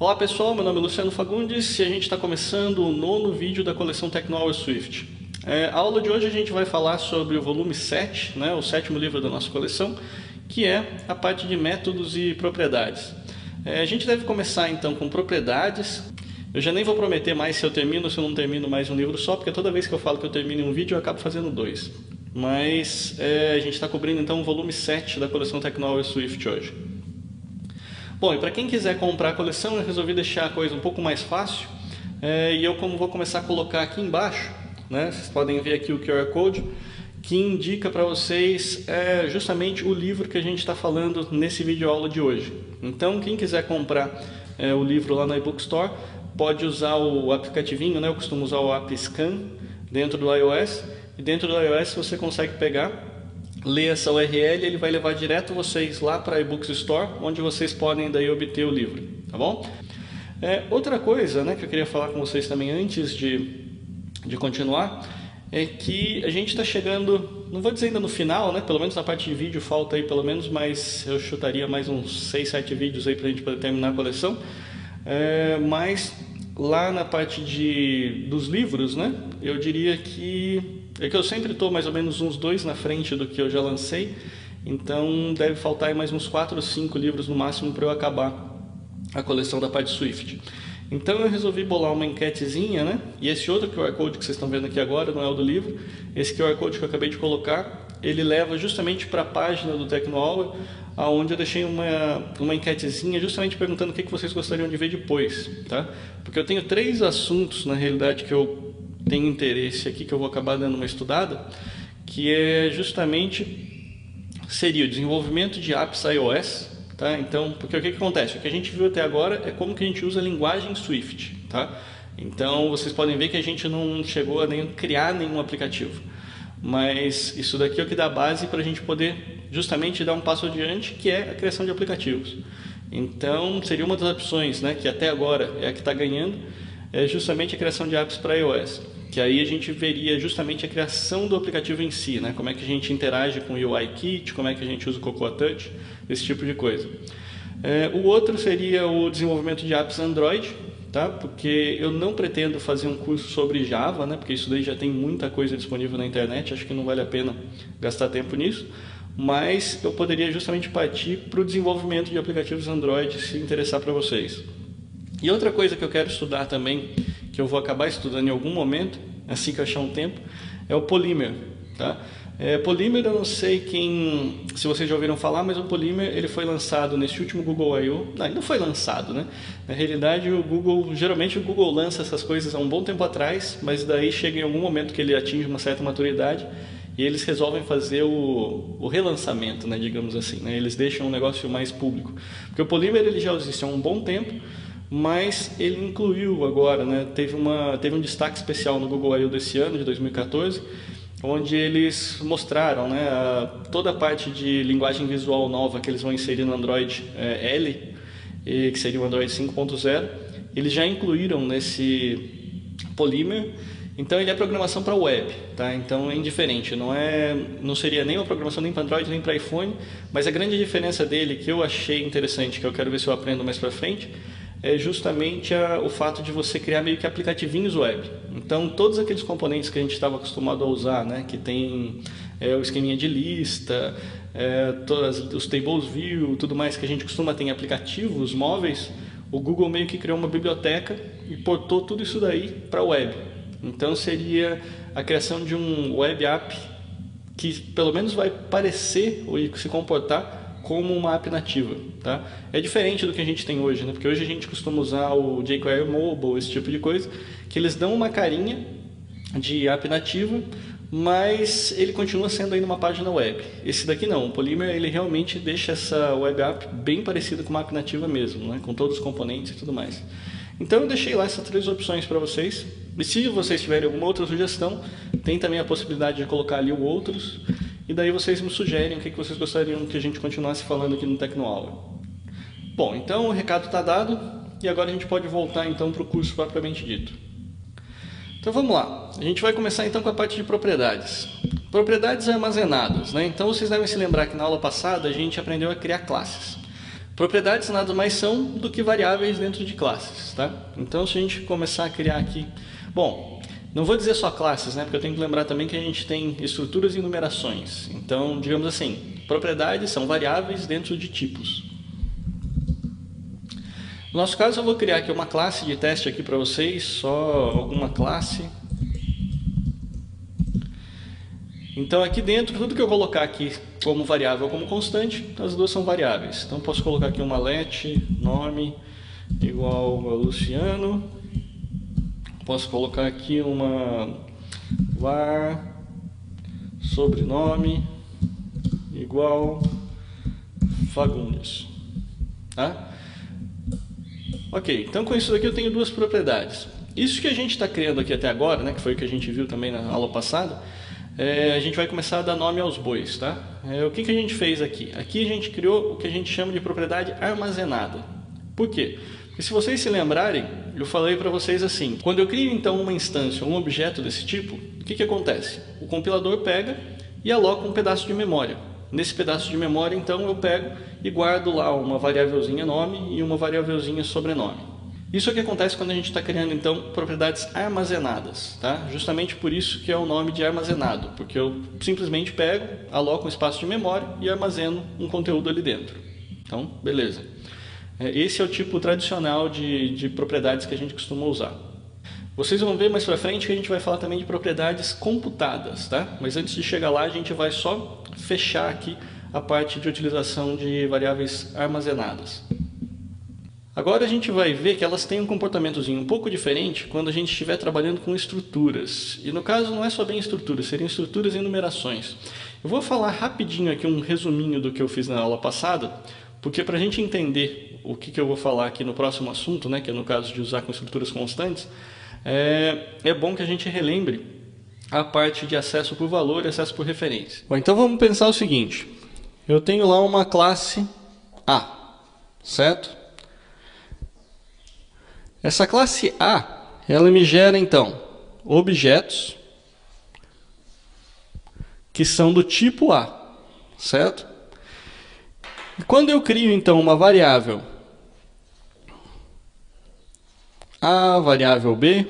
Olá pessoal, meu nome é Luciano Fagundes e a gente está começando o 9º vídeo da coleção Tecnohour Swift. A aula de hoje a gente vai falar sobre o volume 7, o 7º livro da nossa coleção, que é a parte de métodos e propriedades. A gente deve começar então com propriedades. Eu já nem vou prometer mais se eu termino ou se eu não termino mais um livro só, porque toda vez que eu falo que eu termino um vídeo eu acabo fazendo dois. Mas a gente está cobrindo então o volume 7 da coleção Tecnohour Swift hoje. Bom, e para quem quiser comprar a coleção, eu resolvi deixar a coisa um pouco mais fácil. E eu vou começar a colocar aqui embaixo, vocês podem ver aqui o QR Code, que indica para vocês justamente o livro que a gente está falando nesse vídeo aula de hoje. Então, quem quiser comprar o livro lá na iBook Store, pode usar o aplicativinho, eu costumo usar o App Scan dentro do iOS. E dentro do iOS você consegue pegar, ler essa URL, ele vai levar direto vocês lá para a iBooks Store, onde vocês podem daí obter o livro, tá bom? Outra coisa que eu queria falar com vocês também antes de continuar, é que a gente está chegando, não vou dizer ainda no final, pelo menos na parte de vídeo falta aí pelo menos, mas eu chutaria mais uns 6, 7 vídeos aí para a gente poder terminar a coleção. Mas lá na parte dos livros, eu diria que eu sempre estou mais ou menos uns 2 na frente do que eu já lancei, então deve faltar aí mais uns 4 ou 5 livros no máximo para eu acabar a coleção da parte Swift. Então eu resolvi bolar uma enquetezinha, e esse outro QR Code que vocês estão vendo aqui agora não é o do livro. Esse QR Code que eu acabei de colocar, ele leva justamente para a página do Tecnohour, onde eu deixei uma enquetezinha justamente perguntando o que vocês gostariam de ver depois, tá? Porque eu tenho 3 assuntos na realidade que eu tenho interesse aqui, que eu vou acabar dando uma estudada, que seria o desenvolvimento de apps iOS, tá? Então, porque o que acontece? O que a gente viu até agora é como que a gente usa a linguagem Swift, tá? Então, vocês podem ver que a gente não chegou a criar nenhum aplicativo, mas isso daqui é o que dá base para a gente poder justamente dar um passo adiante, que é a criação de aplicativos. Então, seria uma das opções, que até agora é a que está ganhando, é justamente a criação de apps para iOS, que aí a gente veria justamente a criação do aplicativo em si, como é que a gente interage com o UIKit, como é que a gente usa o Cocoa Touch, esse tipo de coisa. O outro seria o desenvolvimento de apps Android, tá? Porque eu não pretendo fazer um curso sobre Java, porque isso daí já tem muita coisa disponível na internet, acho que não vale a pena gastar tempo nisso, mas eu poderia justamente partir para o desenvolvimento de aplicativos Android, se interessar para vocês. E outra coisa que eu quero estudar também, que eu vou acabar estudando em algum momento, assim que eu achar um tempo, é o Polymer, tá? Polymer, eu não sei se vocês já ouviram falar, mas o Polymer ele foi lançado nesse último Google I/O. Não, ainda foi lançado, Na realidade, geralmente o Google lança essas coisas há um bom tempo atrás, mas daí chega em algum momento que ele atinge uma certa maturidade e eles resolvem fazer o relançamento, digamos assim, Eles deixam um negócio mais público. Porque o Polymer ele já existe há um bom tempo, mas ele incluiu agora, teve um destaque especial no Google I/O desse ano, de 2014, onde eles mostraram toda a parte de linguagem visual nova que eles vão inserir no Android L, que seria o Android 5.0, eles já incluíram nesse Polymer. Então ele é programação para web, tá? Então é indiferente, não seria nem uma programação nem para Android nem para iPhone, mas a grande diferença dele, que eu achei interessante, que eu quero ver se eu aprendo mais para frente, é justamente o fato de você criar meio que aplicativinhos web. Então todos aqueles componentes que a gente estava acostumado a usar, que tem o esqueminha de lista, os tables view, tudo mais que a gente costuma ter em aplicativos móveis, o Google meio que criou uma biblioteca e portou tudo isso daí para a web. Então seria a criação de um web app que pelo menos vai parecer ou se comportar como uma app nativa, tá? É diferente do que a gente tem hoje, Porque hoje a gente costuma usar o jQuery Mobile, esse tipo de coisa, que eles dão uma carinha de app nativa, mas ele continua sendo ainda uma página web. Esse daqui não, o Polymer ele realmente deixa essa web app bem parecida com uma app nativa mesmo, com todos os componentes e tudo mais. Então eu deixei lá essas 3 opções para vocês. E se vocês tiverem alguma outra sugestão, tem também a possibilidade de colocar ali o outros. E daí vocês me sugerem o que vocês gostariam que a gente continuasse falando aqui no Tecnohour. Bom, então o recado está dado. E agora a gente pode voltar então para o curso propriamente dito. Então vamos lá. A gente vai começar então com a parte de propriedades. Propriedades armazenadas, Então vocês devem se lembrar que na aula passada a gente aprendeu a criar classes. Propriedades nada mais são do que variáveis dentro de classes, tá? Então, se a gente começar a criar aqui... Bom, não vou dizer só classes, né? Porque eu tenho que lembrar também que a gente tem estruturas e numerações. Então, digamos assim, propriedades são variáveis dentro de tipos. No nosso caso, eu vou criar aqui uma classe de teste aqui para vocês, só alguma classe. Então, aqui dentro, tudo que eu colocar aqui como variável ou como constante, as duas são variáveis. Então, posso colocar aqui uma let, nome, igual a Luciano. Posso colocar aqui uma var, sobrenome, igual Fagundes. Tá? Ok, então com isso daqui eu tenho duas propriedades. Isso que a gente está criando aqui até agora, né, que foi o que a gente viu também na aula passada, a gente vai começar a dar nome aos bois, tá? O que a gente fez aqui? Aqui a gente criou o que a gente chama de propriedade armazenada. Por quê? Porque se vocês se lembrarem, eu falei para vocês assim, quando eu crio então uma instância, um objeto desse tipo, o que acontece? O compilador pega e aloca um pedaço de memória. Nesse pedaço de memória, então, eu pego e guardo lá uma variávelzinha nome e uma variávelzinha sobrenome. Isso é o que acontece quando a gente está criando, então, propriedades armazenadas, tá? Justamente por isso que é o nome de armazenado, porque eu simplesmente pego, aloco um espaço de memória e armazeno um conteúdo ali dentro. Então, beleza. Esse é o tipo tradicional de propriedades que a gente costuma usar. Vocês vão ver mais pra frente que a gente vai falar também de propriedades computadas, tá? Mas antes de chegar lá, a gente vai só fechar aqui a parte de utilização de variáveis armazenadas. Agora a gente vai ver que elas têm um comportamentozinho um pouco diferente quando a gente estiver trabalhando com estruturas. E no caso não é só bem estruturas, seriam estruturas e numerações. Eu vou falar rapidinho aqui um resuminho do que eu fiz na aula passada, porque para a gente entender o que eu vou falar aqui no próximo assunto, né, que é no caso de usar com estruturas constantes, é bom que a gente relembre a parte de acesso por valor e acesso por referência. Bom, então vamos pensar o seguinte. Eu tenho lá uma classe A, certo? Essa classe A, ela me gera então objetos que são do tipo A, certo? E quando eu crio então uma variável A, variável B,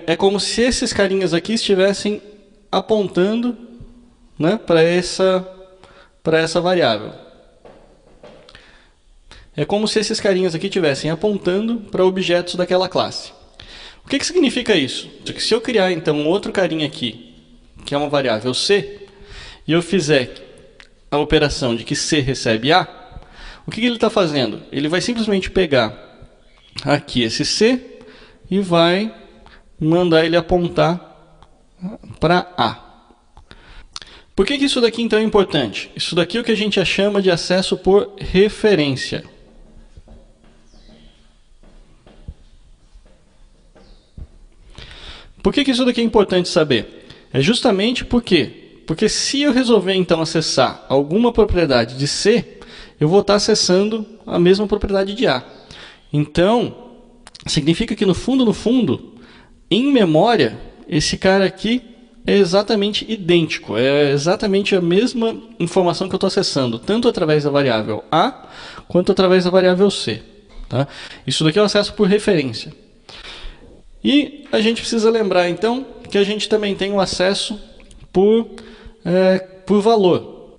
é como se esses carinhas aqui estivessem apontando, né, para essa variável. É como se esses carinhas aqui estivessem apontando para objetos daquela classe. O que significa isso? Se eu criar então outro carinha aqui, que é uma variável C, e eu fizer a operação de que C recebe A, o que ele está fazendo? Ele vai simplesmente pegar aqui esse C e vai mandar ele apontar para A. Por que isso daqui então é importante? Isso daqui é o que a gente chama de acesso por referência. Por que isso daqui é importante saber? É justamente porque se eu resolver então acessar alguma propriedade de C, eu vou estar acessando a mesma propriedade de A. Então, significa que no fundo, em memória, esse cara aqui é exatamente idêntico, é exatamente a mesma informação que eu estou acessando, tanto através da variável A, quanto através da variável C. Tá? Isso daqui é o acesso por referência. E a gente precisa lembrar, então, que a gente também tem o acesso por valor.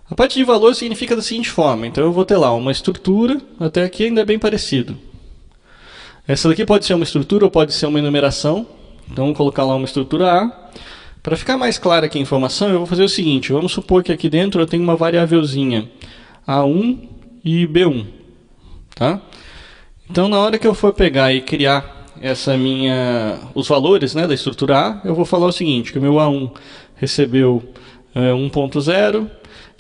A parte de valor significa da seguinte forma, então eu vou ter lá uma estrutura, até aqui ainda é bem parecido. Essa daqui pode ser uma estrutura ou pode ser uma enumeração. Então, vamos colocar lá uma estrutura A. Para ficar mais clara aqui a informação, eu vou fazer o seguinte. Vamos supor que aqui dentro eu tenho uma variávelzinha A1 e B1. Tá? Então, na hora que eu for pegar e criar os valores, né, da estrutura A, eu vou falar o seguinte, que o meu A1 recebeu 1.0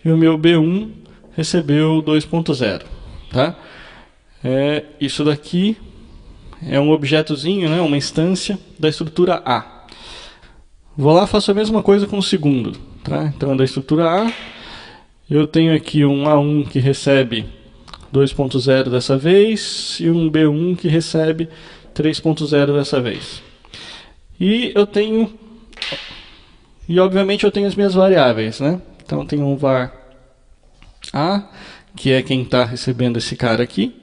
e o meu B1 recebeu 2.0. Tá? Isso daqui é um objetozinho, né, uma instância da estrutura A. Vou lá e faço a mesma coisa com o segundo. Tá? Então, da estrutura A, eu tenho aqui um A1 que recebe 2.0 dessa vez e um B1 que recebe 3.0 dessa vez. E obviamente eu tenho as minhas variáveis, né? Então, eu tenho um var A que é quem está recebendo esse cara aqui.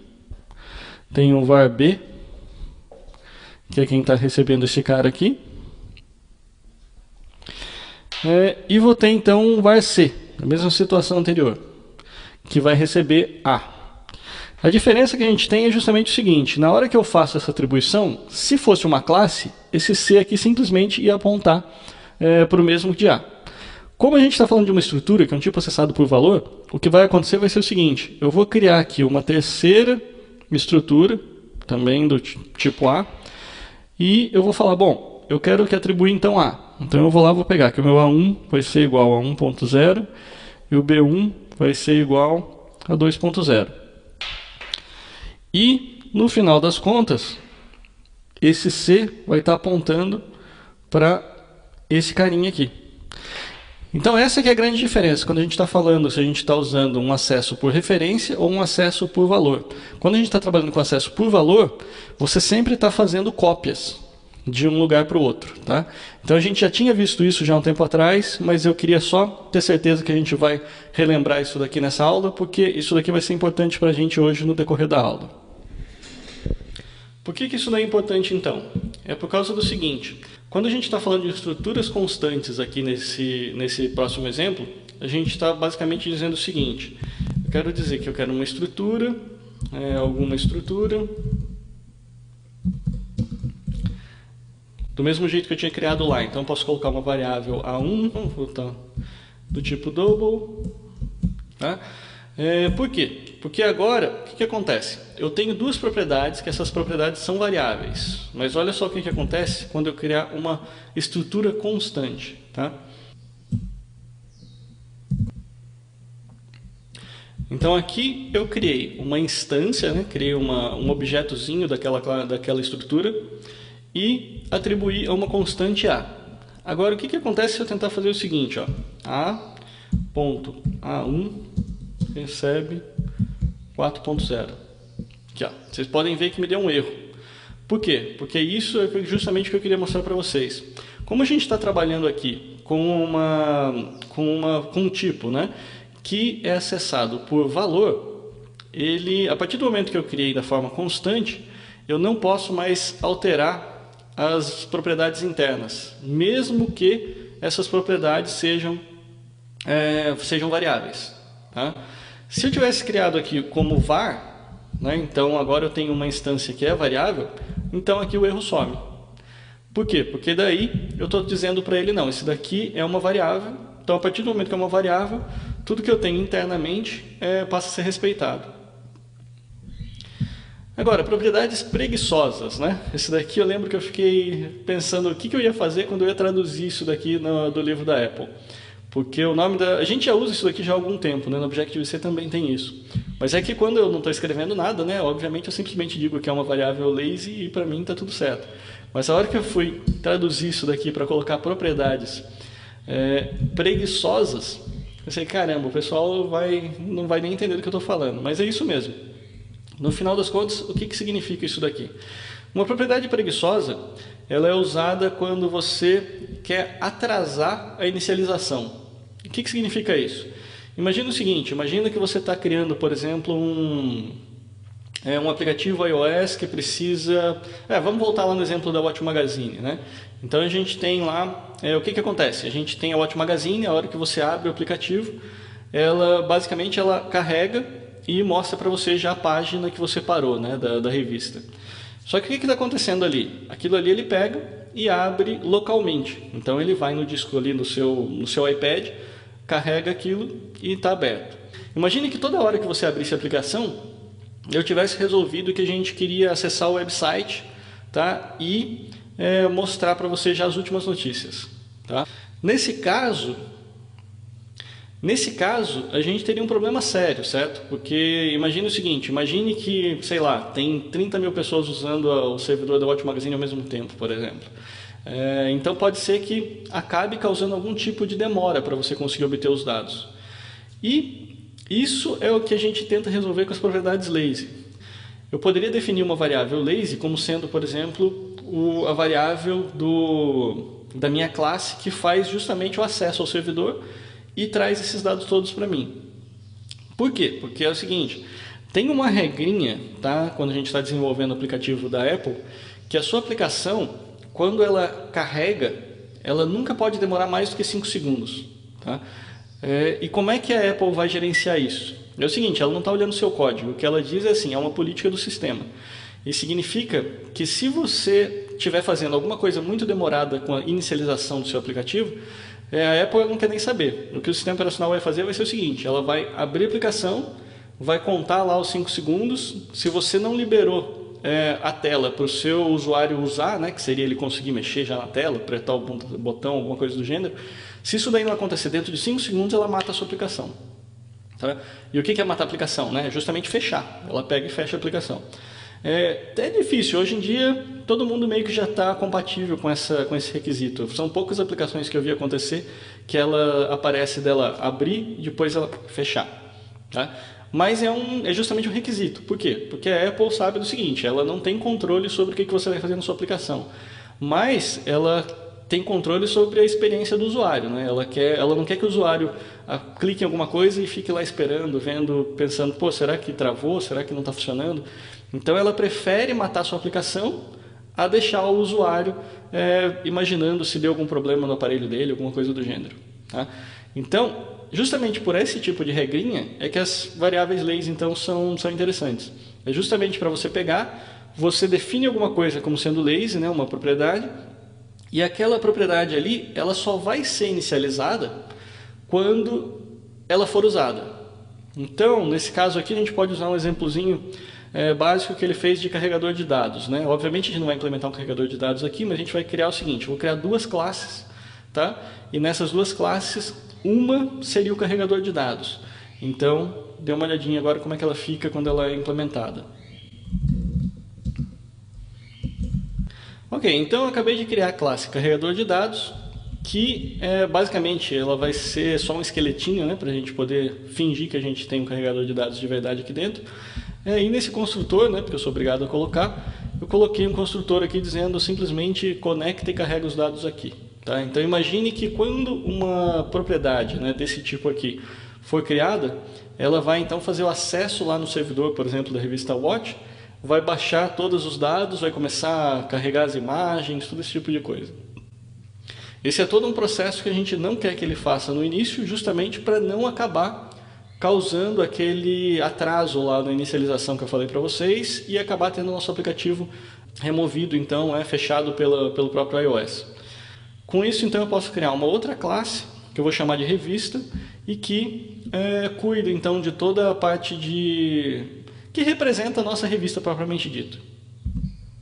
Tem o var B, que é quem está recebendo esse cara aqui. E vou ter então um var C, a mesma situação anterior, que vai receber A. A diferença que a gente tem é justamente o seguinte: na hora que eu faço essa atribuição, se fosse uma classe, esse C aqui simplesmente ia apontar para o mesmo de A. Como a gente está falando de uma estrutura, que é um tipo acessado por valor, o que vai acontecer vai ser o seguinte: eu vou criar aqui uma terceira estrutura, também do tipo A, e eu vou falar, bom, eu quero que atribui então A. Então eu vou lá, vou pegar que o meu A1 vai ser igual a 1.0 e o B1 vai ser igual a 2.0. E, no final das contas, esse C vai estar apontando para esse carinha aqui. Então essa que é a grande diferença quando a gente está falando se a gente está usando um acesso por referência ou um acesso por valor. Quando a gente está trabalhando com acesso por valor, você sempre está fazendo cópias de um lugar para o outro, tá? Então a gente já tinha visto isso já há um tempo atrás, mas eu queria só ter certeza que a gente vai relembrar isso daqui nessa aula, porque isso daqui vai ser importante para a gente hoje no decorrer da aula. Por que isso não é importante então? É por causa do seguinte: quando a gente está falando de estruturas constantes aqui nesse próximo exemplo, a gente está basicamente dizendo o seguinte: eu quero dizer que eu quero uma estrutura, alguma estrutura, do mesmo jeito que eu tinha criado lá. Então eu posso colocar uma variável A1, vamos botar do tipo double, tá? Por quê? Porque agora, o que acontece? Eu tenho duas propriedades, que essas propriedades são variáveis. Mas olha só o que acontece quando eu criar uma estrutura constante, tá? Então aqui eu criei uma instância, né? Criei um objetozinho daquela estrutura e atribuí a uma constante A. Agora o que acontece se eu tentar fazer o seguinte, ó, A.A1 recebe 4.0. Aqui, ó. Vocês podem ver que me deu um erro. Por quê? Porque isso é justamente o que eu queria mostrar para vocês. Como a gente está trabalhando aqui com um tipo, né, que é acessado por valor, a partir do momento que eu criei da forma constante, eu não posso mais alterar as propriedades internas, mesmo que essas propriedades sejam variáveis, tá? Se eu tivesse criado aqui como var, né, então agora eu tenho uma instância que é variável, então aqui o erro some. Por quê? Porque daí eu estou dizendo para ele, não, esse daqui é uma variável, então a partir do momento que é uma variável, tudo que eu tenho internamente passa a ser respeitado. Agora, propriedades preguiçosas, né? Esse daqui eu lembro que eu fiquei pensando o que eu ia fazer quando eu ia traduzir isso daqui do livro da Apple. Porque o nome a gente já usa isso daqui já há algum tempo, né? No Objective-C também tem isso. Mas é que quando eu não estou escrevendo nada, né? Obviamente eu simplesmente digo que é uma variável lazy e para mim está tudo certo. Mas a hora que eu fui traduzir isso daqui para colocar propriedades preguiçosas, eu pensei, caramba, o pessoal não vai nem entender do que eu estou falando. Mas é isso mesmo. No final das contas, o que significa isso daqui? Uma propriedade preguiçosa, ela é usada quando você quer atrasar a inicialização. O que significa isso? Imagina o seguinte, imagina que você está criando, por exemplo, um aplicativo iOS que precisa... vamos voltar lá no exemplo da Watch Magazine, né? Então a gente tem lá... o que acontece? A gente tem a Watch Magazine, a hora que você abre o aplicativo, basicamente ela carrega e mostra para você já a página que você parou, né, da revista. Só que o que está acontecendo ali? Aquilo ali ele pega e abre localmente. Então ele vai no disco ali no seu iPad, carrega aquilo e está aberto. Imagine que toda hora que você abrisse a aplicação, eu tivesse resolvido que a gente queria acessar o website, tá? E mostrar para você já as últimas notícias. Tá? Nesse caso, a gente teria um problema sério, certo? Porque imagine o seguinte, imagine que, sei lá, tem 30 mil pessoas usando o servidor da Watch Magazine ao mesmo tempo, por exemplo. Então pode ser que acabe causando algum tipo de demora para você conseguir obter os dados. E isso é o que a gente tenta resolver com as propriedades lazy. Eu poderia definir uma variável lazy como sendo, por exemplo, a variável da minha classe que faz justamente o acesso ao servidor e traz esses dados todos para mim. Por quê? Porque é o seguinte, tem uma regrinha, tá? Quando a gente está desenvolvendo o aplicativo da Apple, que a sua aplicação, quando ela carrega, ela nunca pode demorar mais do que 5 segundos. Tá? E como é que a Apple vai gerenciar isso? É o seguinte, ela não está olhando o seu código, o que ela diz é assim, é uma política do sistema. Isso significa que se você estiver fazendo alguma coisa muito demorada com a inicialização do seu aplicativo, a Apple não quer nem saber. O que o sistema operacional vai fazer vai ser o seguinte, ela vai abrir a aplicação, vai contar lá os 5 segundos, se você não liberou a tela para o seu usuário usar, né, que seria ele conseguir mexer já na tela, apertar o botão, alguma coisa do gênero, se isso daí não acontecer dentro de 5 segundos, ela mata a sua aplicação. Tá? E o que é matar a aplicação? Né? É justamente fechar. Ela pega e fecha a aplicação. É difícil. Hoje em dia, todo mundo meio que já está compatível com esse requisito. São poucas aplicações que eu vi acontecer que ela aparece dela abrir e depois ela fechar. Tá? Mas é justamente um requisito. Por quê? Porque a Apple sabe do seguinte, ela não tem controle sobre o que você vai fazer na sua aplicação. Mas ela tem controle sobre a experiência do usuário. Né? Ela não quer que o usuário clique em alguma coisa e fique lá esperando, vendo, pensando, pô, será que travou? Será que não está funcionando? Então ela prefere matar a sua aplicação a deixar o usuário imaginando se deu algum problema no aparelho dele, alguma coisa do gênero. Tá? Então, justamente por esse tipo de regrinha é que as variáveis lazy então são interessantes. É justamente para você pegar, você define alguma coisa como sendo lazy, né, uma propriedade, e aquela propriedade ali, ela só vai ser inicializada quando ela for usada. Então, nesse caso aqui, a gente pode usar um exemplozinho básico que ele fez de carregador de dados. Né? Obviamente, a gente não vai implementar um carregador de dados aqui, mas a gente vai criar o seguinte, eu vou criar duas classes, tá? E nessas duas classes, uma seria o carregador de dados. Então, dê uma olhadinha agora como é que ela fica quando ela é implementada. Ok, então eu acabei de criar a classe carregador de dados, que basicamente ela vai ser só um esqueletinho, né, para a gente poder fingir que a gente tem um carregador de dados de verdade aqui dentro. E nesse construtor, né, porque eu sou obrigado a colocar, eu coloquei um construtor aqui dizendo simplesmente conecta e carrega os dados aqui. Tá? Então imagine que quando uma propriedade, né, desse tipo aqui for criada, ela vai então fazer o acesso lá no servidor, por exemplo, da revista Watch, vai baixar todos os dados, vai começar a carregar as imagens, todo esse tipo de coisa. Esse é todo um processo que a gente não quer que ele faça no início, justamente para não acabar causando aquele atraso lá na inicialização que eu falei para vocês e acabar tendo o nosso aplicativo removido, então, fechado pelo próprio iOS. Com isso, então, eu posso criar uma outra classe, que eu vou chamar de revista, e que cuida, então, de toda a parte que representa a nossa revista propriamente dita.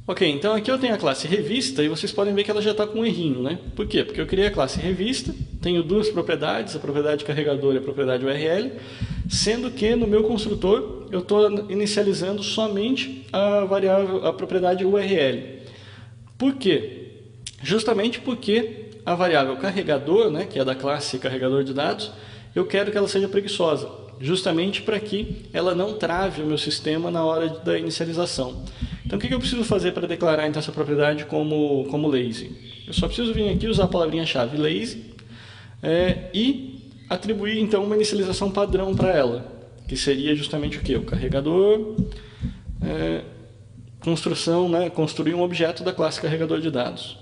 Ok, então aqui eu tenho a classe revista e vocês podem ver que ela já está com um errinho, né? Por quê? Porque eu criei a classe revista, tenho duas propriedades, a propriedade carregador e a propriedade URL, sendo que no meu construtor eu estou inicializando somente a propriedade URL. Por quê? Justamente porque a variável carregador, né, que é da classe carregador de dados, eu quero que ela seja preguiçosa, justamente para que ela não trave o meu sistema na hora da inicialização. Então o que eu preciso fazer para declarar então, essa propriedade como lazy? Eu só preciso vir aqui usar a palavrinha-chave lazy e atribuir então uma inicialização padrão para ela, que seria justamente o que? O carregador, construção, né, construir um objeto da classe carregador de dados.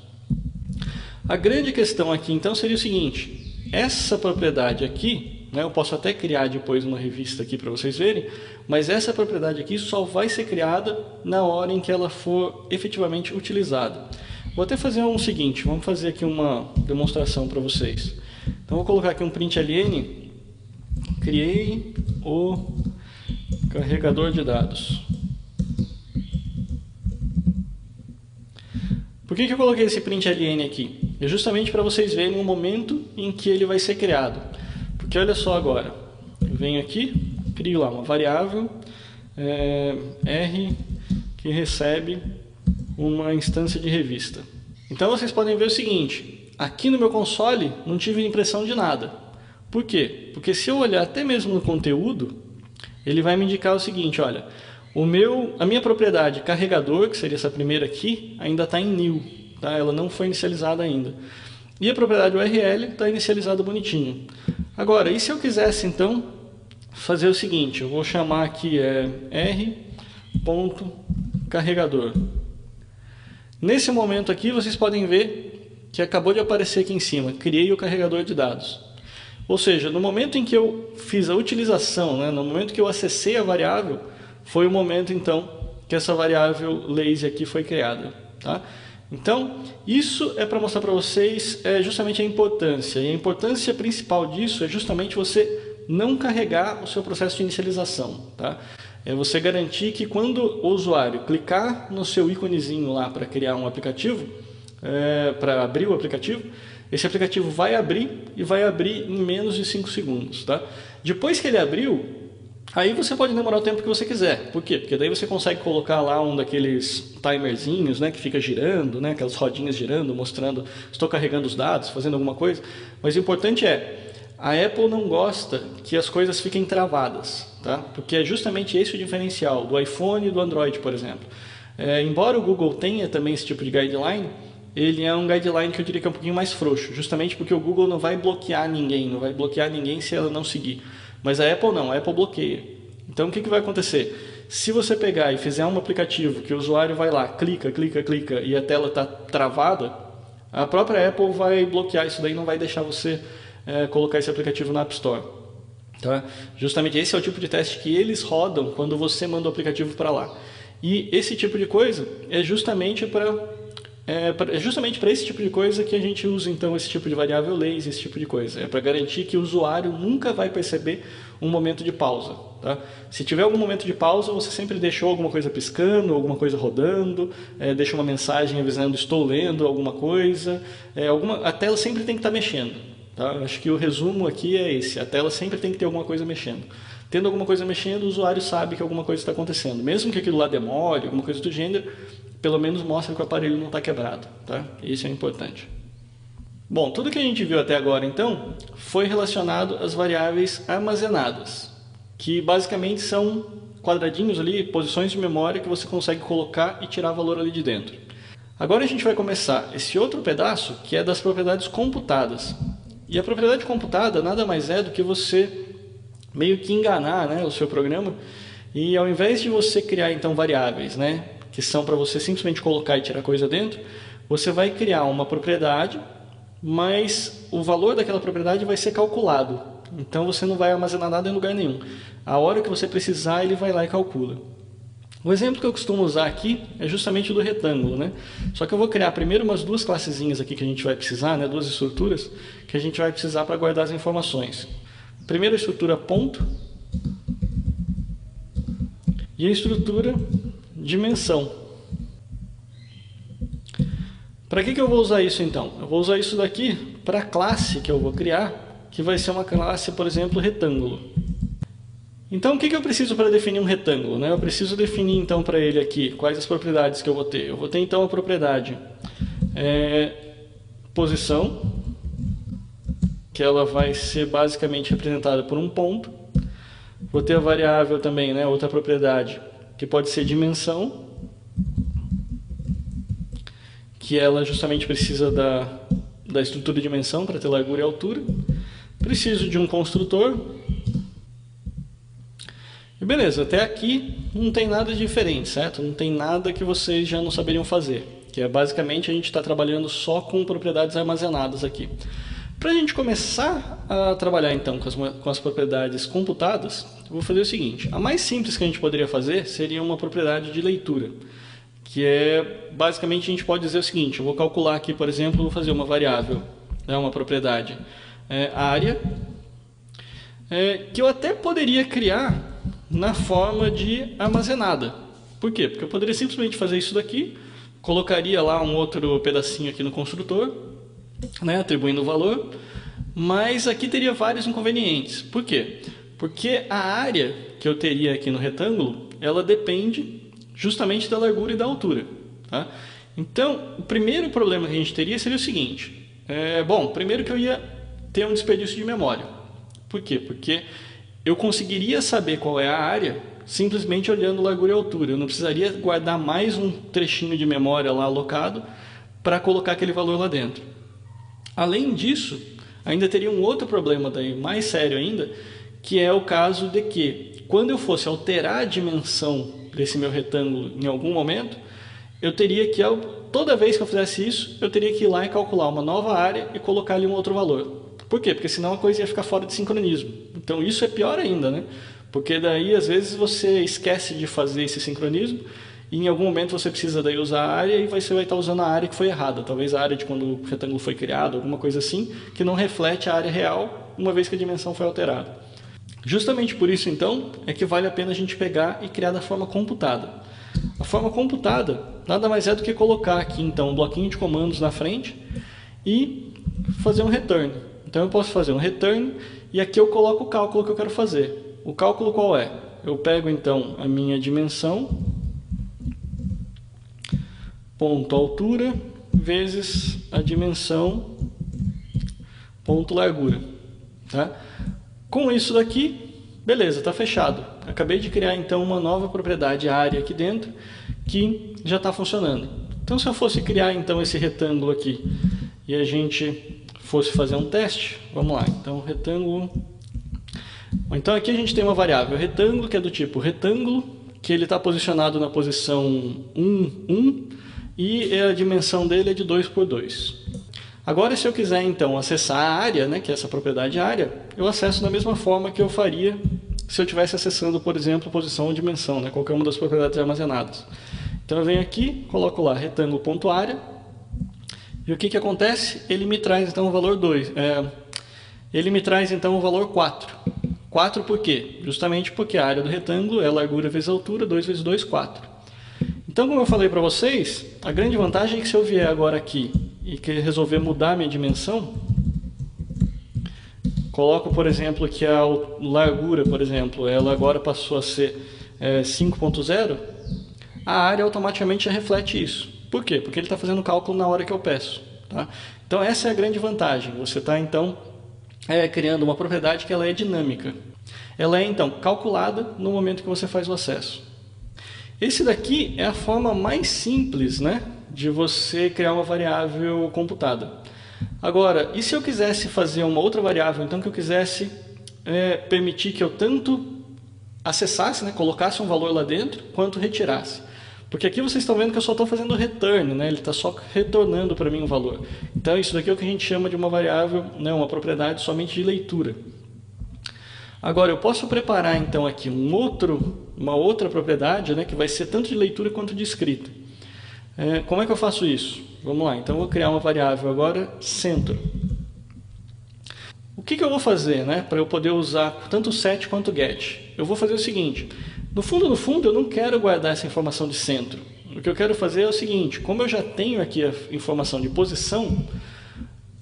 A grande questão aqui então seria o seguinte, essa propriedade aqui, eu posso até criar depois uma revista aqui para vocês verem, mas essa propriedade aqui só vai ser criada na hora em que ela for efetivamente utilizada. Vou até fazer o seguinte, vamos fazer aqui uma demonstração para vocês. Então vou colocar aqui um println, criei o carregador de dados. Por que eu coloquei esse println aqui? É justamente para vocês verem o momento em que ele vai ser criado. Porque olha só agora, eu venho aqui, crio lá uma variável R que recebe uma instância de revista. Então vocês podem ver o seguinte, aqui no meu console não tive impressão de nada. Por quê? Porque se eu olhar até mesmo no conteúdo, ele vai me indicar o seguinte, olha, a minha propriedade carregador, que seria essa primeira aqui, ainda está em new, tá? Ela não foi inicializada ainda. E a propriedade URL está inicializada bonitinho. Agora, e se eu quisesse então fazer o seguinte, eu vou chamar aqui r.carregador. Nesse momento aqui vocês podem ver que acabou de aparecer aqui em cima, criei o carregador de dados. Ou seja, no momento em que eu fiz a utilização, né, no momento que eu acessei a variável, foi o momento então que essa variável lazy aqui foi criada. Tá? Então, isso é para mostrar para vocês justamente a importância. E a importância principal disso é justamente você não carregar o seu processo de inicialização. Tá? É você garantir que quando o usuário clicar no seu íconezinho lá para criar um aplicativo, para abrir o aplicativo, esse aplicativo vai abrir e vai abrir em menos de 5 segundos. Tá? Depois que ele abriu, aí você pode demorar o tempo que você quiser. Por quê? Porque daí você consegue colocar lá um daqueles timerzinhos, né, que fica girando, né, aquelas rodinhas girando, mostrando estou carregando os dados, fazendo alguma coisa. Mas o importante a Apple não gosta que as coisas fiquem travadas, tá? Porque é justamente esse o diferencial do iPhone e do Android, por exemplo. Embora o Google tenha também esse tipo de guideline, ele é um guideline que eu diria que é um pouquinho mais frouxo, justamente porque o Google não vai bloquear ninguém, não vai bloquear ninguém se ela não seguir. Mas a Apple não, a Apple bloqueia. Então o que vai acontecer? Se você pegar e fizer um aplicativo que o usuário vai lá, clica e a tela está travada, a própria Apple vai bloquear isso daí, não vai deixar você colocar esse aplicativo na App Store. Tá? Justamente esse é o tipo de teste que eles rodam quando você manda o aplicativo para lá. E esse tipo de coisa é justamente para esse tipo de coisa que a gente usa então esse tipo de variável lazy, esse tipo de coisa. É para garantir que o usuário nunca vai perceber um momento de pausa. Tá? Se tiver algum momento de pausa, você sempre deixou alguma coisa piscando, alguma coisa rodando, deixa uma mensagem avisando estou lendo alguma coisa, a tela sempre tem que estar mexendo. Tá? Acho que o resumo aqui é esse, a tela sempre tem que ter alguma coisa mexendo. Tendo alguma coisa mexendo, o usuário sabe que alguma coisa está acontecendo. Mesmo que aquilo lá demore, alguma coisa do gênero, pelo menos mostra que o aparelho não está quebrado. Tá? Isso é importante. Bom, tudo que a gente viu até agora, então, foi relacionado às variáveis armazenadas, que basicamente são quadradinhos ali, posições de memória que você consegue colocar e tirar valor ali de dentro. Agora a gente vai começar esse outro pedaço, que é das propriedades computadas. E a propriedade computada nada mais é do que você meio que enganar, né, o seu programa, e ao invés de você criar então variáveis, né, que são para você simplesmente colocar e tirar coisa dentro, você vai criar uma propriedade, mas o valor daquela propriedade vai ser calculado. Então você não vai armazenar nada em lugar nenhum. A hora que você precisar, ele vai lá e calcula. O exemplo que eu costumo usar aqui é justamente o do retângulo, né? Só que eu vou criar primeiro umas duas classezinhas aqui que a gente vai precisar, né? Duas estruturas que a gente vai precisar para guardar as informações. Primeiro a estrutura ponto e a estrutura dimensão. Para que eu vou usar isso então? Eu vou usar isso daqui para a classe que eu vou criar, que vai ser uma classe, por exemplo, retângulo. Então, o que eu preciso para definir um retângulo? Né? Eu preciso definir, então, para ele aqui, quais as propriedades que eu vou ter. Eu vou ter, então, a propriedade posição, que ela vai ser basicamente representada por um ponto. Vou ter a variável também, né? Outra propriedade, que pode ser dimensão, que ela justamente precisa da estrutura de dimensão para ter largura e altura. Preciso de um construtor. E beleza, até aqui não tem nada de diferente, certo? Não tem nada que vocês já não saberiam fazer. Que é basicamente a gente está trabalhando só com propriedades armazenadas aqui. Para a gente começar a trabalhar então com as propriedades computadas, eu vou fazer o seguinte. A mais simples que a gente poderia fazer seria uma propriedade de leitura. Que é, basicamente a gente pode dizer o seguinte. Eu vou calcular aqui, por exemplo, vou fazer uma variável, né, uma propriedade área, que eu até poderia criar na forma de armazenada. Por quê? Porque eu poderia simplesmente fazer isso daqui, colocaria lá um outro pedacinho aqui no construtor, né, atribuindo o valor, mas aqui teria vários inconvenientes. Por quê? Porque a área que eu teria aqui no retângulo, ela depende justamente da largura e da altura. Tá? Então, o primeiro problema que a gente teria seria o seguinte. Bom, primeiro que eu ia ter um desperdício de memória. Por quê? Porque eu conseguiria saber qual é a área simplesmente olhando largura e altura. Eu não precisaria guardar mais um trechinho de memória lá alocado para colocar aquele valor lá dentro. Além disso, ainda teria um outro problema daí, mais sério ainda, que é o caso de que, quando eu fosse alterar a dimensão desse meu retângulo em algum momento, eu teria que, toda vez que eu fizesse isso, eu teria que ir lá e calcular uma nova área e colocar ali um outro valor. Por quê? Porque senão a coisa ia ficar fora de sincronismo. Então isso é pior ainda, né? Porque daí às vezes você esquece de fazer esse sincronismo e em algum momento você precisa daí usar a área e você vai estar usando a área que foi errada. Talvez a área de quando o retângulo foi criado, alguma coisa assim, que não reflete a área real, uma vez que a dimensão foi alterada. Justamente por isso, então, é que vale a pena a gente pegar e criar da forma computada. A forma computada nada mais é do que colocar aqui, então, um bloquinho de comandos na frente e fazer um return. Então, eu posso fazer um return e aqui eu coloco o cálculo que eu quero fazer. O cálculo qual é? Eu pego, então, a minha dimensão, ponto altura, vezes a dimensão, ponto largura. Tá? Com isso daqui, beleza, está fechado. Acabei de criar então uma nova propriedade área aqui dentro que já está funcionando. Então se eu fosse criar então esse retângulo aqui e a gente fosse fazer um teste, vamos lá, então retângulo. Então aqui a gente tem uma variável retângulo que é do tipo retângulo, que ele está posicionado na posição 1, 1 e a dimensão dele é de 2 por 2. Agora, se eu quiser, então, acessar a área, né, que é essa propriedade área, eu acesso da mesma forma que eu faria se eu estivesse acessando, por exemplo, posição ou dimensão, né, qualquer uma das propriedades armazenadas. Então, eu venho aqui, coloco lá retângulo.área, e o que acontece? Ele me traz, então, o valor 2. Ele me traz, então, o valor 4. 4 por quê? Justamente porque a área do retângulo é a largura vezes a altura, 2 vezes 2, 4. Então, como eu falei para vocês, a grande vantagem é que se eu vier agora aqui e que resolver mudar a minha dimensão, coloco, por exemplo, que a largura, por exemplo, ela agora passou a ser 5.0, a área automaticamente já reflete isso. Por quê? Porque ele está fazendo o cálculo na hora que eu peço. Tá? Então, essa é a grande vantagem. Você está, então, criando uma propriedade que ela é dinâmica. Ela é, então, calculada no momento que você faz o acesso. Esse daqui é a forma mais simples, né, de você criar uma variável computada. Agora, e se eu quisesse fazer uma outra variável, então que eu quisesse permitir que eu tanto acessasse, né, colocasse um valor lá dentro, quanto retirasse? Porque aqui vocês estão vendo que eu só estou fazendo return, né, ele está só retornando para mim um valor. Então isso daqui é o que a gente chama de uma variável, né, uma propriedade somente de leitura. Agora, eu posso preparar então aqui uma outra propriedade, né, que vai ser tanto de leitura quanto de escrita. Como é que eu faço isso? Vamos lá, então eu vou criar uma variável agora, centro. O que eu vou fazer, né, para eu poder usar tanto set quanto get? Eu vou fazer o seguinte, no fundo, eu não quero guardar essa informação de centro. O que eu quero fazer é o seguinte, como eu já tenho aqui a informação de posição,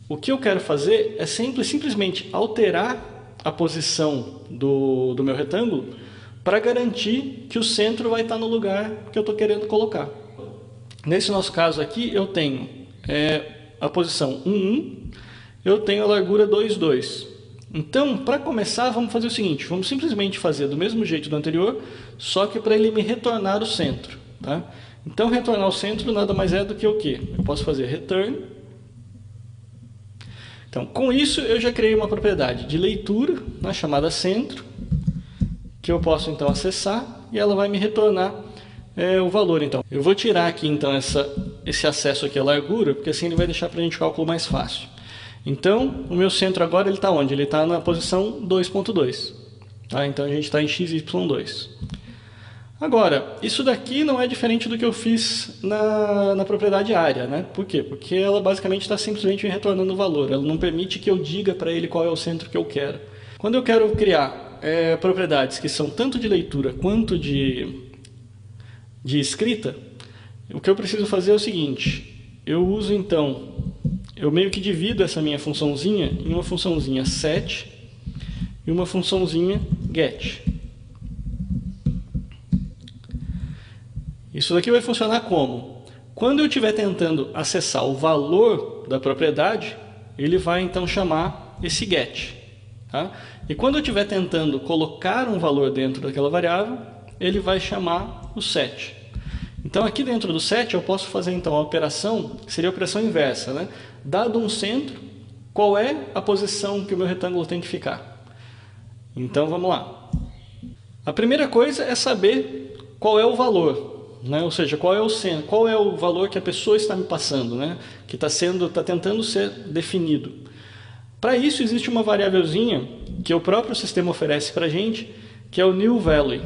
o que eu quero fazer é simplesmente alterar a posição do meu retângulo para garantir que o centro vai estar no lugar que eu estou querendo colocar. Nesse nosso caso aqui, eu tenho a posição 1, 1, eu tenho a largura 2, 2. Então, para começar, vamos fazer o seguinte, vamos simplesmente fazer do mesmo jeito do anterior, só que para ele me retornar o centro. Tá? Então, retornar o centro nada mais é do que o quê? Eu posso fazer return. Então, com isso, eu já criei uma propriedade de leitura, né, chamada centro, que eu posso, então, acessar, e ela vai me retornar o valor. Então, eu vou tirar aqui, então, esse acesso aqui à largura, porque assim ele vai deixar para a gente o cálculo mais fácil. Então, o meu centro agora, ele está onde? Ele está na posição 2.2. Tá? Então, a gente está em XY2. Agora, isso daqui não é diferente do que eu fiz na propriedade área, né? Por quê? Porque ela basicamente está simplesmente me retornando o valor. Ela não permite que eu diga para ele qual é o centro que eu quero. Quando eu quero criar propriedades que são tanto de leitura quanto de escrita, o que eu preciso fazer é o seguinte. Eu uso, então, eu meio que divido essa minha funçãozinha em uma funçãozinha set e uma funçãozinha get. Isso daqui vai funcionar como? Quando eu estiver tentando acessar o valor da propriedade, ele vai então chamar esse get. Tá? E quando eu estiver tentando colocar um valor dentro daquela variável, ele vai chamar o set. Então aqui dentro do set eu posso fazer então a operação, que seria a operação inversa, né? Dado um centro, qual é a posição que o meu retângulo tem que ficar? Então vamos lá. A primeira coisa é saber qual é o valor, né? Ou seja, qual é o valor que a pessoa está me passando, né? Que está tentando ser definido. Para isso existe uma variávelzinha que o próprio sistema oferece para a gente, que é o new value.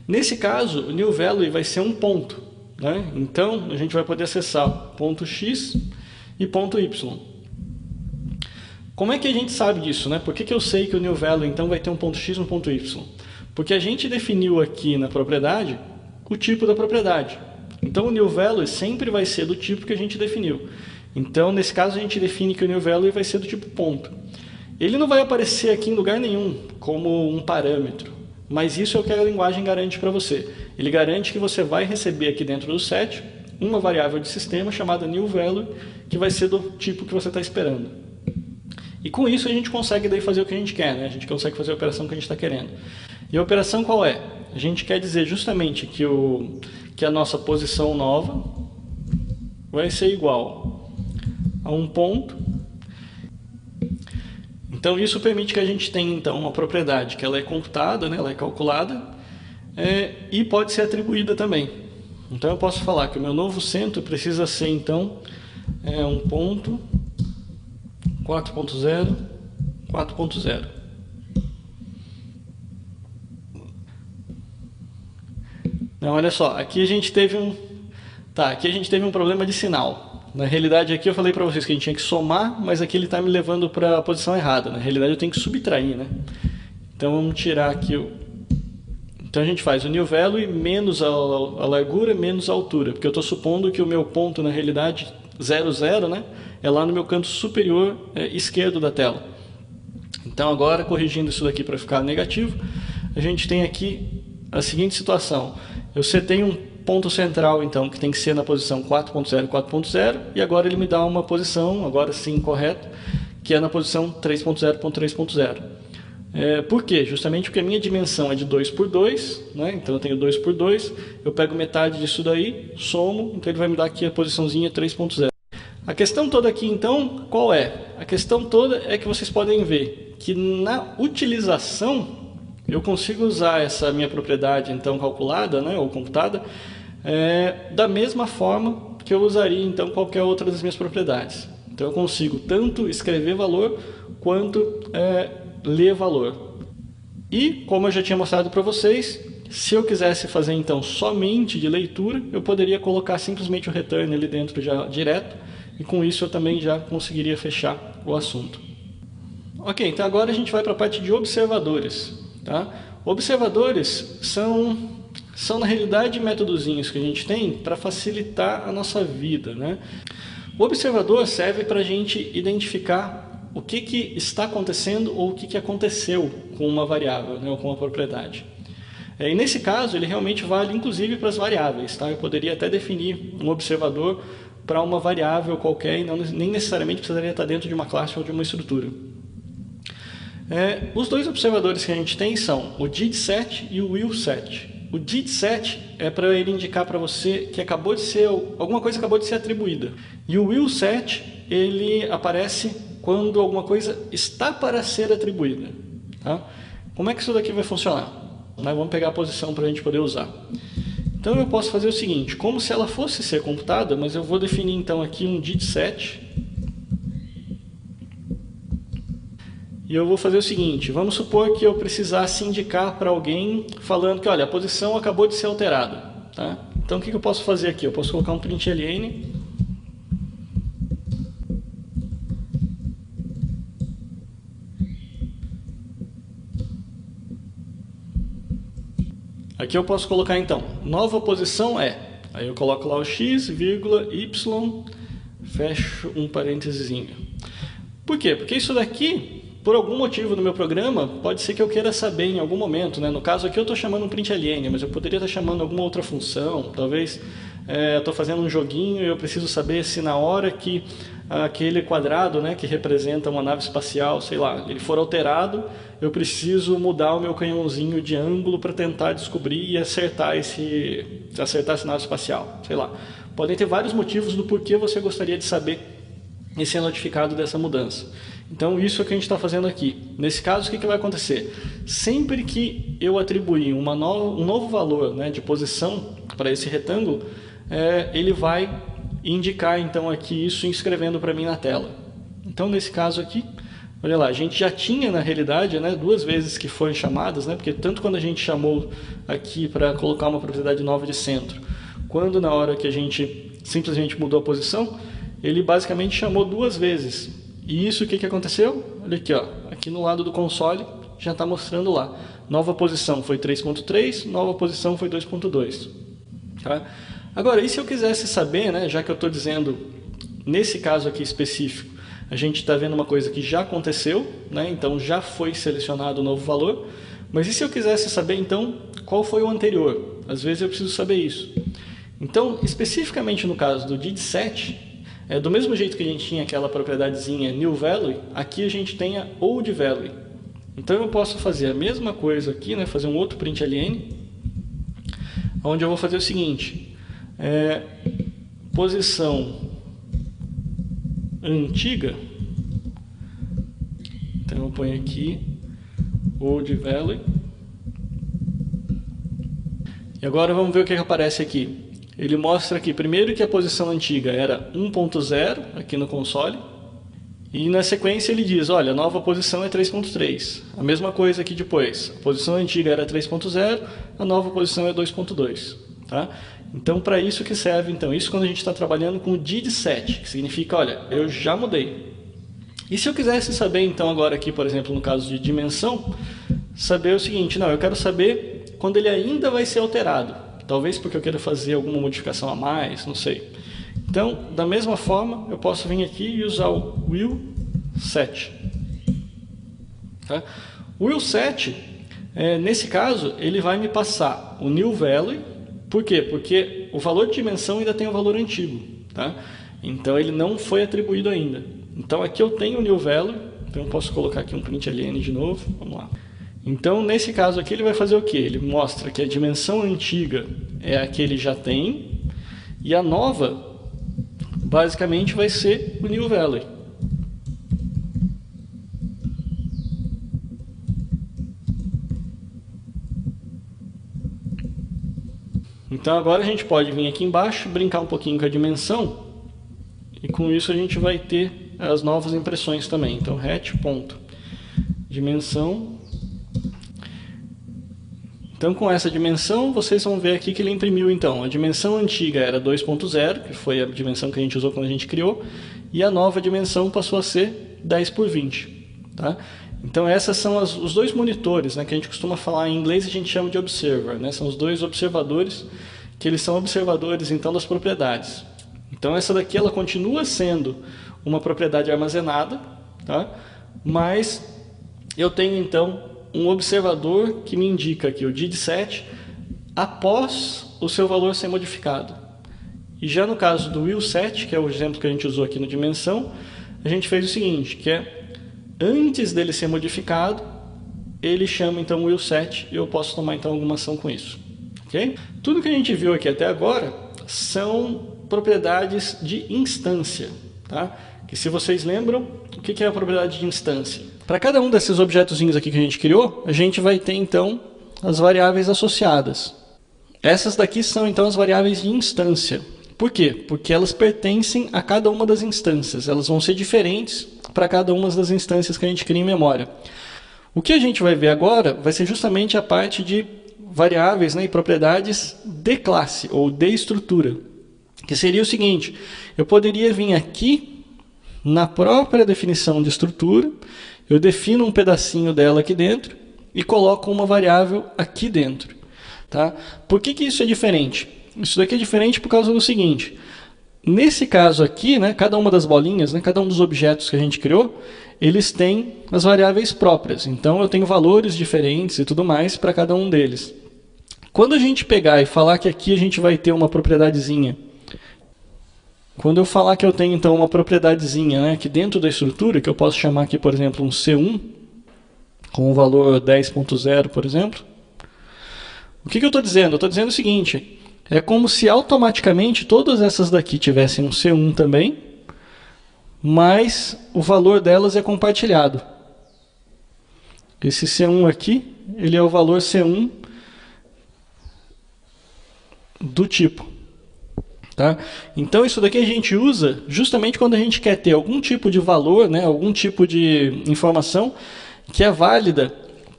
Nesse caso, o new value vai ser um ponto, né? Então a gente vai poder acessar ponto x e ponto y. Como é que a gente sabe disso, né? Por que eu sei que o new value então vai ter um ponto x e um ponto y? Porque a gente definiu aqui na propriedade o tipo da propriedade. Então o new value sempre vai ser do tipo que a gente definiu. Então nesse caso a gente define que o new value vai ser do tipo ponto. Ele não vai aparecer aqui em lugar nenhum como um parâmetro, mas isso é o que a linguagem garante para você. Ele garante que você vai receber aqui dentro do set uma variável de sistema chamada new value, que vai ser do tipo que você está esperando. E com isso a gente consegue daí fazer o que a gente quer, né? A gente consegue fazer a operação que a gente está querendo. E a operação qual é? A gente quer dizer justamente que a nossa posição nova vai ser igual a um ponto. Então isso permite que a gente tenha então uma propriedade que ela é computada, né? Ela é calculada e pode ser atribuída também. Então eu posso falar que o meu novo centro precisa ser então um ponto 4.0, 4.0. Não, olha só, aqui a gente teve um problema de sinal. Na realidade aqui eu falei para vocês que a gente tinha que somar, mas aqui ele está me levando para a posição errada. Na realidade eu tenho que subtrair, né? Então vamos tirar aqui Então a gente faz o new value menos a largura menos a altura, porque eu estou supondo que o meu ponto na realidade 0, 0, né? É lá no meu canto superior esquerdo da tela. Então agora, corrigindo isso daqui para ficar negativo, a gente tem aqui a seguinte situação. Eu setei um ponto central, então, que tem que ser na posição 4.0, 4.0, e agora ele me dá uma posição, agora sim, correta, que é na posição 3.0.3.0. Por quê? Justamente porque a minha dimensão é de 2 por 2, né? Então eu tenho 2 por 2, eu pego metade disso daí, somo, então ele vai me dar aqui a posiçãozinha 3.0. A questão toda aqui, então, qual é? A questão toda é que vocês podem ver que na utilização eu consigo usar essa minha propriedade, então, calculada, né, ou computada, da mesma forma que eu usaria, então, qualquer outra das minhas propriedades. Então, eu consigo tanto escrever valor, quanto ler valor. E, como eu já tinha mostrado para vocês, se eu quisesse fazer, então, somente de leitura, eu poderia colocar simplesmente o return ali dentro já direto, e com isso eu também já conseguiria fechar o assunto. Ok, então agora a gente vai para a parte de observadores. Tá? Observadores são na realidade métodozinhos que a gente tem para facilitar a nossa vida, né? O observador serve para a gente identificar o que está acontecendo ou o que aconteceu com uma variável, né, ou com uma propriedade. E nesse caso ele realmente vale inclusive para as variáveis. Tá? Eu poderia até definir um observador para uma variável qualquer e nem necessariamente precisaria estar dentro de uma classe ou de uma estrutura. Os dois observadores que a gente tem são o didSet e o willSet. O didSet é para ele indicar para você que alguma coisa acabou de ser atribuída. E o willSet, ele aparece quando alguma coisa está para ser atribuída. Tá? Como é que isso daqui vai funcionar? Vamos pegar a posição para a gente poder usar. Então eu posso fazer o seguinte, como se ela fosse ser computada, mas eu vou definir então aqui um didSet. E eu vou fazer o seguinte, vamos supor que eu precisasse indicar para alguém falando que, olha, a posição acabou de ser alterada. Tá? Então o que eu posso fazer aqui? Eu posso colocar um println. Aqui eu posso colocar então, nova posição aí eu coloco lá o x, vírgula, y, fecho um parênteses. Por quê? Porque isso daqui, por algum motivo no meu programa, pode ser que eu queira saber em algum momento, né? No caso aqui eu estou chamando um println, mas eu poderia estar chamando alguma outra função, talvez eu estou fazendo um joguinho e eu preciso saber se na hora que aquele quadrado, né, que representa uma nave espacial, sei lá, ele for alterado, eu preciso mudar o meu canhãozinho de ângulo para tentar descobrir e acertar esse nave espacial, sei lá. Podem ter vários motivos do porquê você gostaria de saber e ser notificado dessa mudança. Então isso é o que a gente está fazendo aqui. Nesse caso, o que vai acontecer? Sempre que eu atribuir um novo valor, né, de posição para esse retângulo, ele vai indicar então aqui isso escrevendo para mim na tela. Então nesse caso aqui, olha lá, a gente já tinha na realidade, né, 2 vezes que foram chamadas, né, porque tanto quando a gente chamou aqui para colocar uma propriedade nova de centro, quando na hora que a gente simplesmente mudou a posição, ele basicamente chamou 2 vezes. E isso o que aconteceu? Olha aqui, ó, aqui no lado do console já está mostrando lá. Nova posição foi 3.3, nova posição foi 2.2. Tá? Agora, e se eu quisesse saber, né, já que eu estou dizendo, nesse caso aqui específico, a gente está vendo uma coisa que já aconteceu, né, então já foi selecionado o novo valor, mas e se eu quisesse saber, então, qual foi o anterior? Às vezes eu preciso saber isso. Então, especificamente no caso do did_set, do mesmo jeito que a gente tinha aquela propriedadezinha new value, aqui a gente tem a old value. Então eu posso fazer a mesma coisa aqui, né, fazer um outro println, onde eu vou fazer o seguinte, posição antiga, então eu ponho aqui old value, e agora vamos ver o que aparece aqui. Ele mostra aqui, primeiro, que a posição antiga era 1.0 aqui no console. E na sequência ele diz, olha, a nova posição é 3.3. A mesma coisa aqui depois. A posição antiga era 3.0, a nova posição é 2.2. Tá? Então, para isso que serve, então, isso quando a gente está trabalhando com o did_set, que significa, olha, eu já mudei. E se eu quisesse saber, então, agora aqui, por exemplo, no caso de dimensão, saber o seguinte, não, eu quero saber quando ele ainda vai ser alterado. Talvez porque eu queira fazer alguma modificação a mais, não sei. Então, da mesma forma, eu posso vir aqui e usar o will_set. Tá? O will_set, nesse caso, ele vai me passar o new value. Por quê? Porque o valor de dimensão ainda tem o valor antigo. Tá? Então, ele não foi atribuído ainda. Então, aqui eu tenho o new value. Então, eu posso colocar aqui um println de novo. Vamos lá. Então, nesse caso aqui, ele vai fazer o quê? Ele mostra que a dimensão antiga é a que ele já tem, e a nova, basicamente, vai ser o new value. Então, agora a gente pode vir aqui embaixo, brincar um pouquinho com a dimensão, e com isso a gente vai ter as novas impressões também. Então, hat.dimensão. Então, com essa dimensão, vocês vão ver aqui que ele imprimiu, então, a dimensão antiga era 2.0, que foi a dimensão que a gente usou quando a gente criou, e a nova dimensão passou a ser 10×20. Tá? Então, esses são os 2 monitores, né, que a gente costuma falar em inglês, a gente chama de observer, né? São os 2 observadores, que eles são observadores, então, das propriedades. Então, essa daqui ela continua sendo uma propriedade armazenada, tá? Mas eu tenho, então, um observador que me indica aqui o did_set após o seu valor ser modificado. E já no caso do will_set, que é o exemplo que a gente usou aqui no dimensão, a gente fez o seguinte, que antes dele ser modificado, ele chama então o will_set e eu posso tomar então alguma ação com isso. Okay? Tudo que a gente viu aqui até agora são propriedades de instância. Tá? Que se vocês lembram, o que é a propriedade de instância? Para cada um desses objetozinhos aqui que a gente criou, a gente vai ter então as variáveis associadas. Essas daqui são então as variáveis de instância. Por quê? Porque elas pertencem a cada uma das instâncias. Elas vão ser diferentes para cada uma das instâncias que a gente cria em memória. O que a gente vai ver agora vai ser justamente a parte de variáveis, né, e propriedades de classe ou de estrutura. Que seria o seguinte, eu poderia vir aqui na própria definição de estrutura, eu defino um pedacinho dela aqui dentro e coloco uma variável aqui dentro. Tá? Por que isso é diferente? Isso daqui é diferente por causa do seguinte, nesse caso aqui, né, cada uma das bolinhas, né, cada um dos objetos que a gente criou, eles têm as variáveis próprias. Então eu tenho valores diferentes e tudo mais para cada um deles. Quando a gente pegar e falar que aqui a gente vai ter uma propriedadezinha, quando eu falar que eu tenho então uma propriedadezinha, né, aqui dentro da estrutura, que eu posso chamar aqui, por exemplo, um C1, com o valor 10.0, por exemplo, o que eu estou dizendo? Eu estou dizendo o seguinte, é como se automaticamente todas essas daqui tivessem um C1 também, mas o valor delas é compartilhado. Esse C1 aqui, ele é o valor C1 do tipo. Tá? Então isso daqui a gente usa justamente quando a gente quer ter algum tipo de valor, né, algum tipo de informação que é válida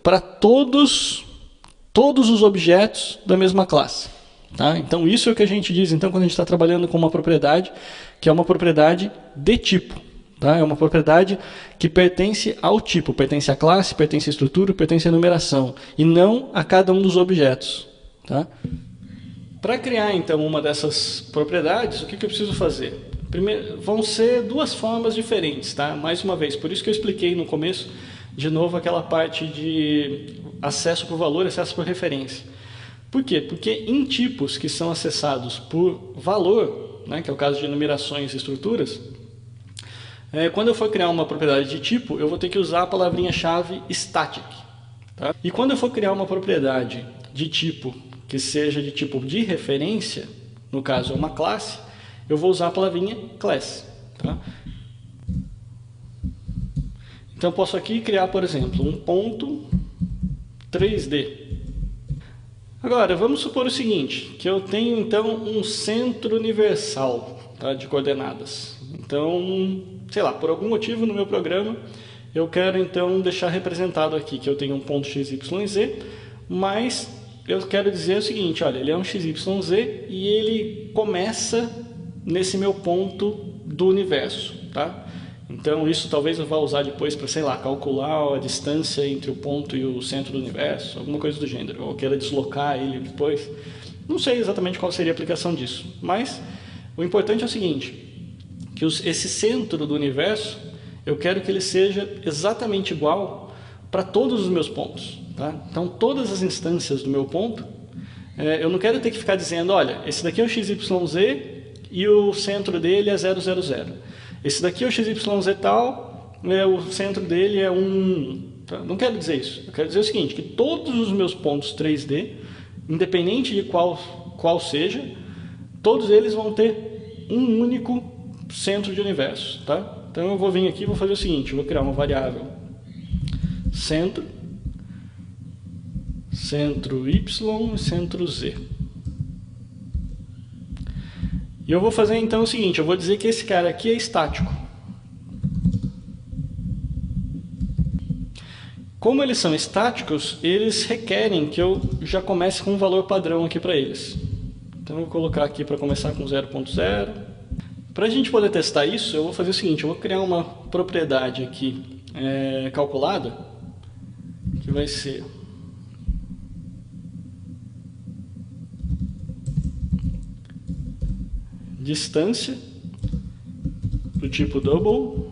para todos os objetos da mesma classe. Tá? Então isso é o que a gente diz então, quando a gente está trabalhando com uma propriedade, que é uma propriedade de tipo. Tá? É uma propriedade que pertence ao tipo, pertence à classe, pertence à estrutura, pertence à numeração, e não a cada um dos objetos. Tá? Para criar então uma dessas propriedades, o que eu preciso fazer? Primeiro, vão ser duas formas diferentes, tá? Mais uma vez, por isso que eu expliquei no começo, de novo, aquela parte de acesso por valor, acesso por referência. Por quê? Porque em tipos que são acessados por valor, né, que é o caso de numerações e estruturas, quando eu for criar uma propriedade de tipo, eu vou ter que usar a palavrinha-chave static. Tá? E quando eu for criar uma propriedade de tipo que seja de tipo de referência, no caso é uma classe, eu vou usar a palavrinha class. Tá? Então eu posso aqui criar, por exemplo, um ponto 3D. Agora, vamos supor o seguinte, que eu tenho então um centro universal, tá, de coordenadas. Então, sei lá, por algum motivo no meu programa, eu quero então deixar representado aqui que eu tenho um ponto x, y, z, mas eu quero dizer o seguinte, olha, ele é um x, y, z e ele começa nesse meu ponto do universo, tá? Então isso talvez eu vá usar depois para, sei lá, calcular a distância entre o ponto e o centro do universo, alguma coisa do gênero, ou queira deslocar ele depois. Não sei exatamente qual seria a aplicação disso, mas o importante é o seguinte, que esse centro do universo, eu quero que ele seja exatamente igual para todos os meus pontos. Tá? Então todas as instâncias do meu ponto, eu não quero ter que ficar dizendo, olha, esse daqui é o XYZ e o centro dele é 000. Esse daqui é o XYZ tal, o centro dele é 1. Tá? Não quero dizer isso. Eu quero dizer o seguinte, que todos os meus pontos 3D, independente de qual seja, todos eles vão ter um único centro de universo. Tá? Então eu vou vir aqui e vou fazer o seguinte, eu vou criar uma variável centro Y e centro Z. E eu vou fazer então o seguinte, eu vou dizer que esse cara aqui é estático. Como eles são estáticos, eles requerem que eu já comece com um valor padrão aqui para eles. Então eu vou colocar aqui para começar com 0.0. Para a gente poder testar isso, eu vou fazer o seguinte, eu vou criar uma propriedade aqui calculada, que vai ser distância do tipo double.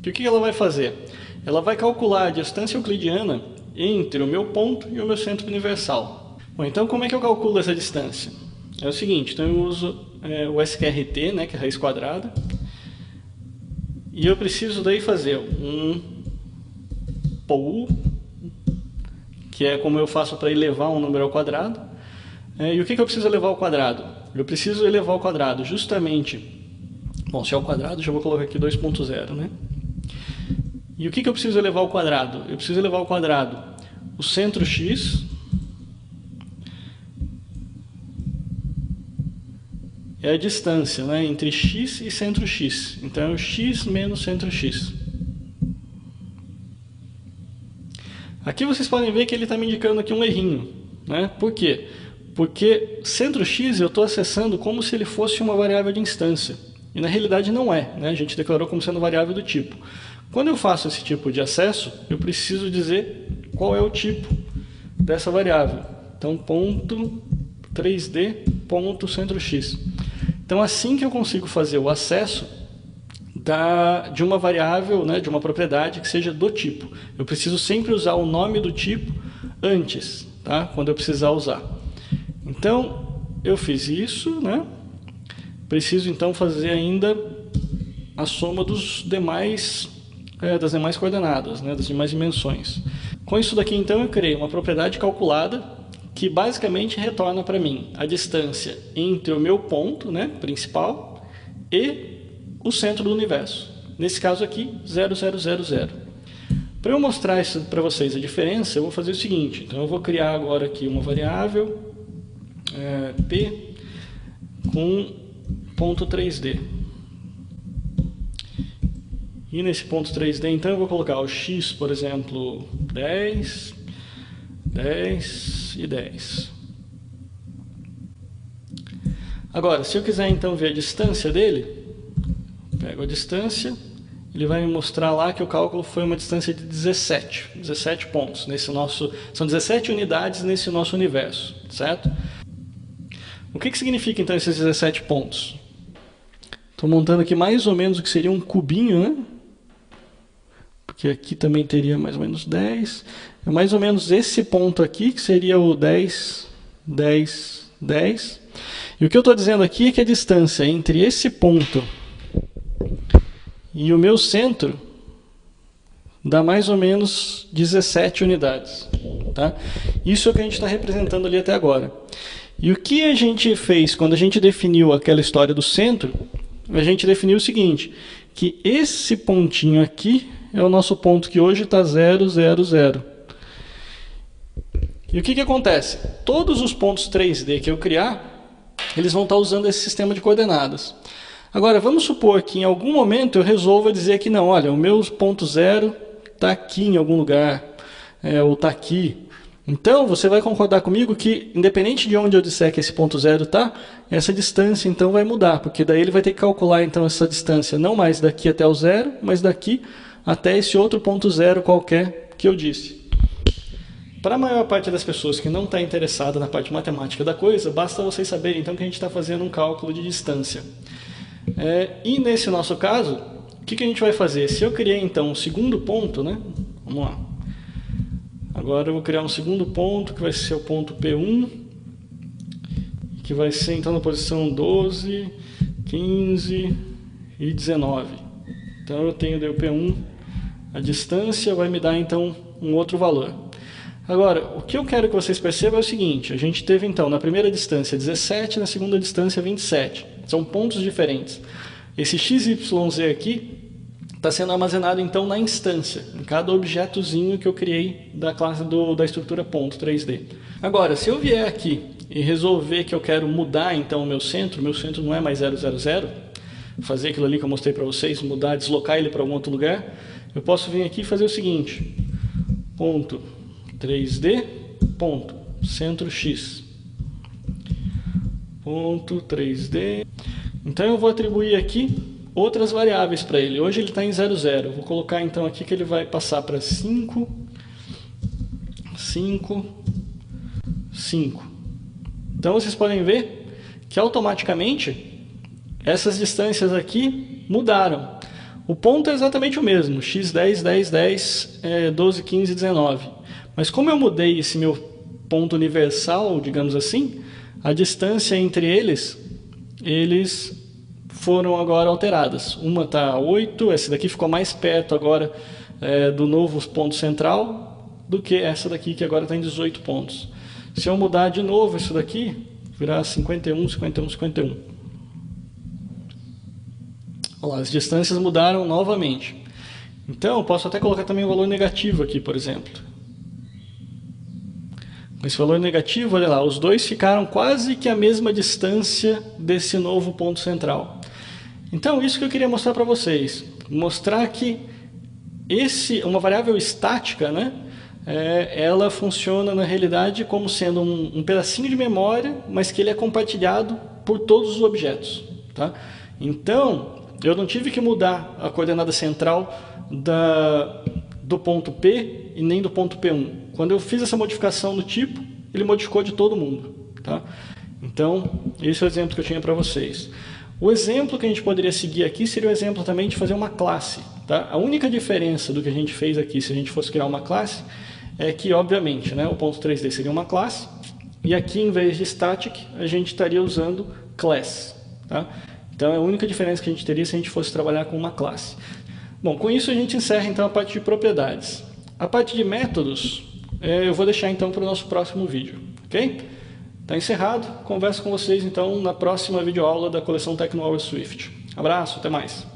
Que o que ela vai fazer? Ela vai calcular a distância euclidiana entre o meu ponto e o meu centro universal. Bom, então como é que eu calculo essa distância? É o seguinte, então eu uso o SQRT, né, que é a raiz quadrada, e eu preciso daí fazer um pool, que é como eu faço para elevar um número ao quadrado. E o que eu preciso elevar ao quadrado? Eu preciso elevar ao quadrado justamente, bom, se é ao quadrado, já vou colocar aqui 2.0, né? E o que eu preciso elevar ao quadrado? Eu preciso elevar ao quadrado o centro x é a distância, né, entre x e centro x. Então é o x menos centro x. Aqui vocês podem ver que ele está me indicando aqui um errinho, né? Por quê? Porque centro x eu estou acessando como se ele fosse uma variável de instância. E na realidade não é, né? A gente declarou como sendo variável do tipo. Quando eu faço esse tipo de acesso, eu preciso dizer qual é o tipo dessa variável. Então, ponto 3D, ponto centro x. Então, assim que eu consigo fazer o acesso de uma variável, né, de uma propriedade que seja do tipo. Eu preciso sempre usar o nome do tipo antes, tá? Quando eu precisar usar. Então, eu fiz isso, né? Preciso então fazer ainda a soma dos das demais coordenadas, né? Das demais dimensões. Com isso daqui então eu criei uma propriedade calculada que basicamente retorna para mim a distância entre o meu ponto, né, principal, e o centro do universo. Nesse caso aqui, 0, 0, 0, 0. Para eu mostrar isso para vocês a diferença, eu vou fazer o seguinte. Então eu vou criar agora aqui uma variável p com ponto 3D. E nesse ponto 3D, então, eu vou colocar o x, por exemplo, 10, 10 e 10. Agora, se eu quiser, então, ver a distância dele, pego a distância, ele vai me mostrar lá que o cálculo foi uma distância de 17 pontos. São 17 unidades nesse nosso universo, certo? O que significa, então, esses 17 pontos? Estou montando aqui mais ou menos o que seria um cubinho, né? Porque aqui também teria mais ou menos 10. É mais ou menos esse ponto aqui, que seria o 10, 10, 10. E o que eu estou dizendo aqui é que a distância entre esse ponto e o meu centro dá mais ou menos 17 unidades. Tá? Isso é o que a gente está representando ali até agora. E o que a gente fez quando a gente definiu aquela história do centro? A gente definiu o seguinte, que esse pontinho aqui é o nosso ponto que hoje está 0, 0, 0. E o que acontece? Todos os pontos 3D que eu criar, eles vão estar usando esse sistema de coordenadas. Agora, vamos supor que em algum momento eu resolva dizer que não, olha, o meu ponto 0 está aqui em algum lugar, ou está aqui. Então, você vai concordar comigo que, independente de onde eu disser que esse ponto 0 está, essa distância então vai mudar, porque daí ele vai ter que calcular então essa distância não mais daqui até o 0, mas daqui até esse outro ponto 0 qualquer que eu disse. Para a maior parte das pessoas que não está interessada na parte matemática da coisa, basta vocês saberem então que a gente está fazendo um cálculo de distância. E nesse nosso caso, o que a gente vai fazer? Se eu criei então um segundo ponto, né? Vamos lá. Agora eu vou criar um segundo ponto, que vai ser o ponto P1, que vai ser então na posição 12, 15 e 19. Então eu tenho o P1, a distância vai me dar então um outro valor. Agora, o que eu quero que vocês percebam é o seguinte, a gente teve então na primeira distância 17, na segunda distância 27. São pontos diferentes. Esse XYZ aqui está sendo armazenado então na instância, em cada objetozinho que eu criei da classe da estrutura ponto 3D. Agora, se eu vier aqui e resolver que eu quero mudar então o meu centro não é mais 0, 0, 0, fazer aquilo ali que eu mostrei para vocês, mudar, deslocar ele para algum outro lugar, eu posso vir aqui e fazer o seguinte, ponto 3D, ponto, centro X, ponto 3D, então eu vou atribuir aqui outras variáveis para ele. Hoje ele está em 0, 0. Vou colocar então aqui que ele vai passar para 5, 5, 5. Então vocês podem ver que automaticamente essas distâncias aqui mudaram. O ponto é exatamente o mesmo, x10, 10, 10, 12, 15, 19. Mas como eu mudei esse meu ponto universal, digamos assim, a distância entre eles foram agora alteradas. Uma está 8, essa daqui ficou mais perto agora do novo ponto central do que essa daqui que agora está em 18 pontos. Se eu mudar de novo isso daqui, virar 51, 51, 51. Olha lá, as distâncias mudaram novamente. Então, eu posso até colocar também o valor negativo aqui, por exemplo. Com esse valor negativo, olha lá, os dois ficaram quase que a mesma distância desse novo ponto central. Então, isso que eu queria mostrar para vocês. Mostrar que uma variável estática, né, ela funciona na realidade como sendo um pedacinho de memória, mas que ele é compartilhado por todos os objetos. Tá? Então, eu não tive que mudar a coordenada central do ponto P e nem do ponto P1. Quando eu fiz essa modificação no tipo, ele modificou de todo mundo. Tá? Então, esse é o exemplo que eu tinha para vocês. O exemplo que a gente poderia seguir aqui seria o exemplo também de fazer uma classe. Tá? A única diferença do que a gente fez aqui, se a gente fosse criar uma classe, é que, obviamente, né, o ponto 3D seria uma classe, e aqui, em vez de static, a gente estaria usando class. Tá? Então, é a única diferença que a gente teria se a gente fosse trabalhar com uma classe. Bom, com isso a gente encerra então a parte de propriedades. A parte de métodos, eu vou deixar então para o nosso próximo vídeo. Ok? Está encerrado. Converso com vocês então na próxima videoaula da coleção TecnoHour Swift. Abraço, até mais.